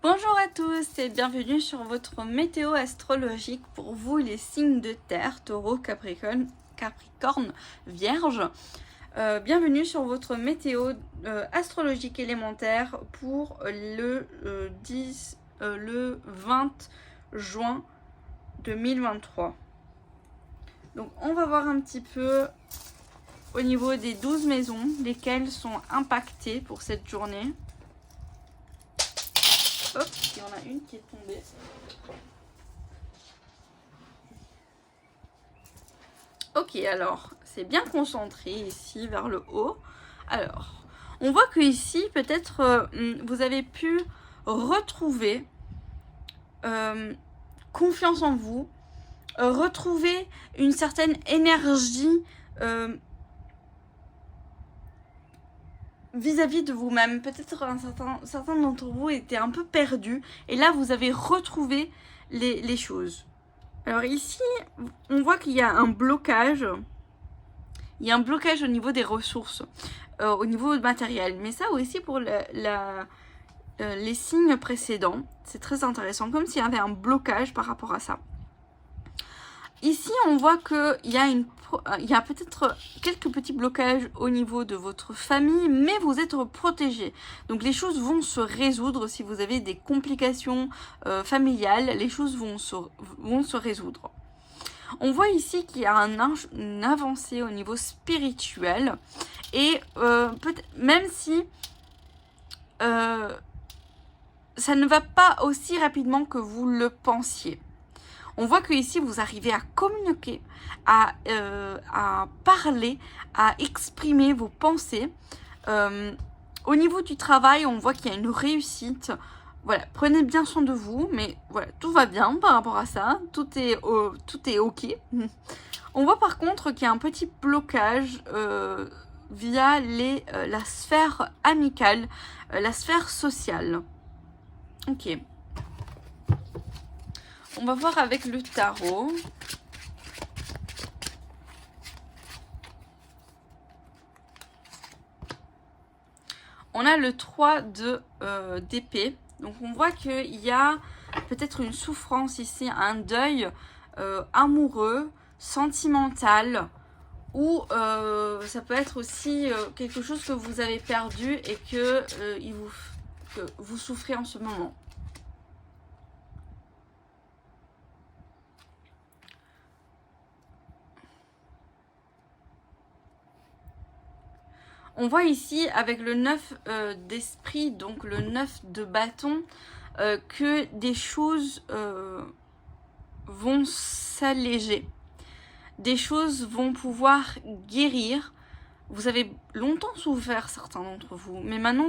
Bonjour à tous et bienvenue sur votre météo astrologique pour vous les signes de terre, taureau, capricorne, vierge. Bienvenue sur votre météo astrologique élémentaire pour le 20 juin 2023. Donc on va voir un petit peu au niveau des 12 maisons, lesquelles sont impactées pour cette journée. Hop, il y en a une qui est tombée. Ok, alors, c'est bien concentré ici vers le haut. Alors, on voit que ici, peut-être, vous avez pu retrouver confiance en vous, retrouver une certaine énergie vis-à-vis de vous-même. Peut-être certains d'entre vous étaient un peu perdus et là vous avez retrouvé les choses. Alors ici, on voit qu'il y a un blocage. Il y a un blocage au niveau des ressources, au niveau matériel. Mais ça aussi pour les signes précédents, c'est très intéressant. Comme s'il y avait un blocage par rapport à ça. Ici, on voit qu'il y a peut-être quelques petits blocages au niveau de votre famille, mais vous êtes protégé. Donc les choses vont se résoudre. Si vous avez des complications familiales, les choses vont se résoudre. On voit ici qu'il y a une avancée au niveau spirituel. Et même si ça ne va pas aussi rapidement que vous le pensiez. On voit que ici vous arrivez à communiquer, à parler, à exprimer vos pensées. Au niveau du travail, on voit qu'il y a une réussite. Voilà, prenez bien soin de vous, mais voilà, tout va bien par rapport à ça. Tout est ok. On voit par contre qu'il y a un petit blocage via la sphère amicale, la sphère sociale. Ok. On va voir avec le tarot. On a le 3 d'épée. Donc on voit qu'il y a peut-être une souffrance ici, un deuil amoureux, sentimental. Ou ça peut être aussi quelque chose que vous avez perdu et que vous souffrez en ce moment. On voit ici avec le 9 d'esprit, donc le 9 de bâton, que des choses vont s'alléger. Des choses vont pouvoir guérir. Vous avez longtemps souffert, certains d'entre vous, mais maintenant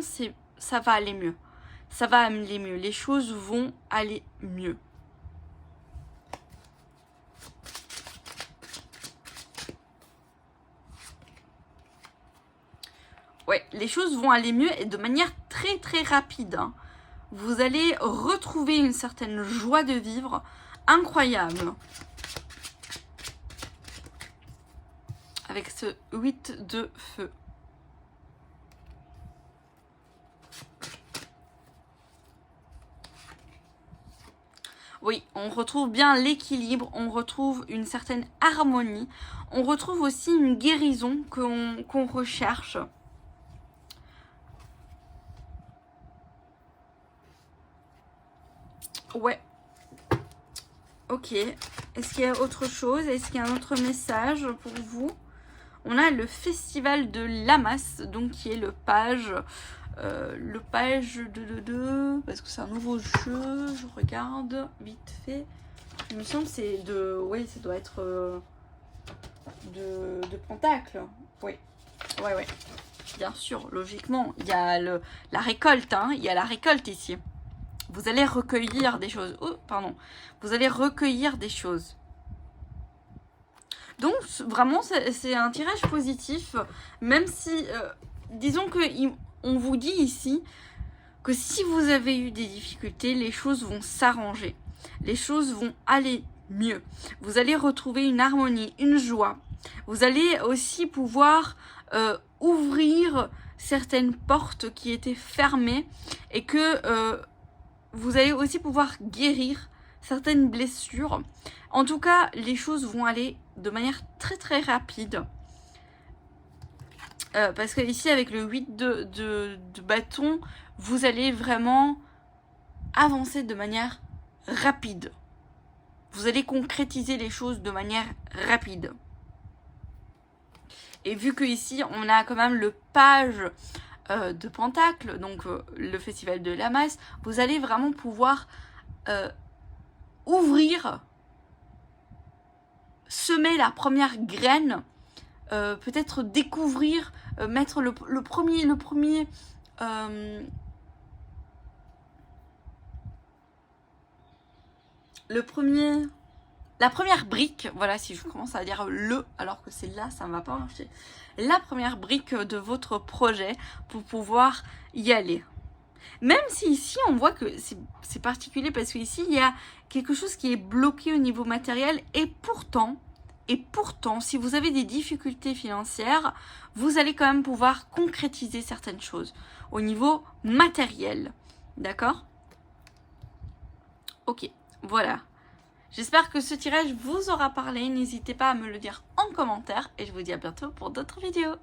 ça va aller mieux. Ça va aller mieux. Les choses vont aller mieux. Ouais, les choses vont aller mieux et de manière très très rapide. Hein. Vous allez retrouver une certaine joie de vivre incroyable. Avec ce 8 de feu. Oui, on retrouve bien l'équilibre, on retrouve une certaine harmonie, on retrouve aussi une guérison qu'on recherche. Ouais. Ok. Est-ce qu'il y a autre chose? Est-ce qu'il y a un autre message pour vous? On a le festival de Lamas, donc qui est le page de parce que c'est un nouveau jeu, je regarde vite fait. Il me semble que c'est de... Oui, ça doit être de Pentacle. Oui, ouais. Bien sûr, logiquement, il y a la récolte, hein. Il y a la récolte ici. Vous allez recueillir des choses. Oh, pardon. Vous allez recueillir des choses. Donc, vraiment, c'est un tirage positif, même si, disons qu'on vous dit ici que si vous avez eu des difficultés, les choses vont s'arranger. Les choses vont aller mieux. Vous allez retrouver une harmonie, une joie. Vous allez aussi pouvoir ouvrir certaines portes qui étaient fermées et que vous allez aussi pouvoir guérir certaines blessures. En tout cas, les choses vont aller de manière très très rapide. Parce que ici, avec le 8 de bâton, vous allez vraiment avancer de manière rapide. Vous allez concrétiser les choses de manière rapide. Et vu que ici, on a quand même le page de Pentacle, donc le festival de la masse, vous allez vraiment pouvoir ouvrir, semer la première graine, peut-être découvrir, mettre la première brique, voilà, si je commence à dire le, alors que c'est là, ça ne va pas marcher. La première brique de votre projet pour pouvoir y aller. Même si ici, on voit que c'est particulier parce qu'ici, il y a quelque chose qui est bloqué au niveau matériel et pourtant, si vous avez des difficultés financières, vous allez quand même pouvoir concrétiser certaines choses au niveau matériel. D'accord ? Ok, voilà. J'espère que ce tirage vous aura parlé. N'hésitez pas à me le dire en commentaire et je vous dis à bientôt pour d'autres vidéos.